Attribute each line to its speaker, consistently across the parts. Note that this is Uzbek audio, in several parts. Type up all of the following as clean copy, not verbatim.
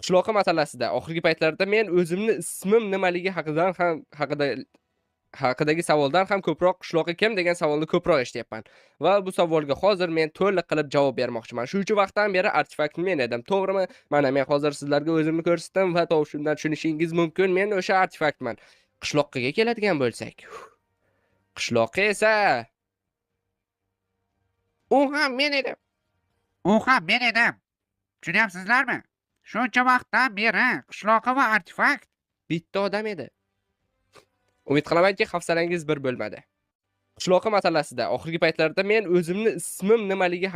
Speaker 1: Qishloqi masalasida oxirgi paytlarda men o'zimni ismim nimaligi haqidagi savoldan ham ko'proq "Qishloqi kim?" degan savolni ko'proq eshityapman va bu savolga hozir men to'liq qilib javob bermoqchiman. Shuncha vaqtdan beri artefakt men edim, to'g'rimi? Mana men hozir sizlarga o'zimni ko'rsatdim va tovushimdan tushunishingiz mumkin, men o'sha artefaktman. Qishloqiga keladigan bo'lsak, qishloqi esa u ham men edim.
Speaker 2: U ham men edim. Tushunyapsizlarmi? Shuncha vaqtdan beri qishloqi va artefakt.
Speaker 1: Bitta odam edi. Umid qilamanki, hafsalangiz bir bo'lmadi. Qishloqi masalasida oxirgi paytlarda men o'zimni ismim nimaligi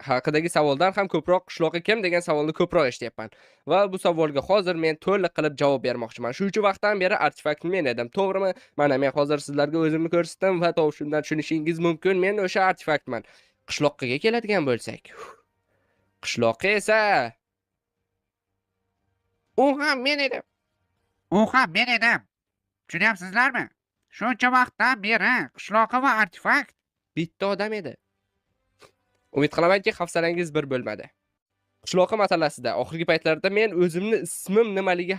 Speaker 1: haqidagi savoldan ham ko'proq "Qishloqi kim?" degan savolni ko'proq eshityapman va bu savolga hozir men to'liq qilib javob bermoqchiman. Shuncha vaqtdan beri artefakt men edim, to'g'rimi? Mana men hozir sizlarga o'zimni ko'rsatdim va tovushimdan tushunishingiz mumkin, men o'sha artefaktman. Qishloqiga keladigan bo'lsak, qishloqi esa u ham men edim.
Speaker 2: U ham men edim. Tushunyapsizlarmi? Shuncha vaqtdan beri qishloqi va artefakt.
Speaker 1: Bitta odam edi. Umid qilamanki, hafsalangiz bir bo'lmadi. Qishloqi masalasida oxirgi paytlarda men o'zimni ismim nimaligi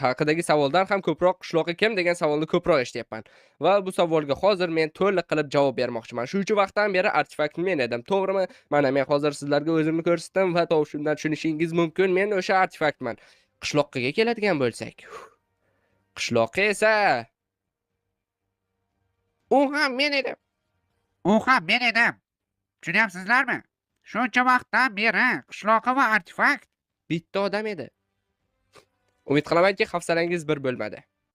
Speaker 1: haqidagi savoldan ham ko'proq "Qishloqi kim?" degan savolni ko'proq eshityapman va bu savolga hozir men to'liq qilib javob bermoqchiman. Shuncha vaqtdan beri artefakt men edim, to'g'rimi? Mana men hozir sizlarga o'zimni ko'rsatdim va tovushimdan tushunishingiz mumkin, men o'sha artefaktman. Qishloqiga keladigan bo'lsak, qishloqi esa u ham men edim.
Speaker 2: U ham men edim. Tushunyapsizlarmi? Shuncha vaqtdan beri qishloqi va artefakt.
Speaker 1: Bitta odam edi. Umid qilamanki, hafsalangiz bir bo'lmadi.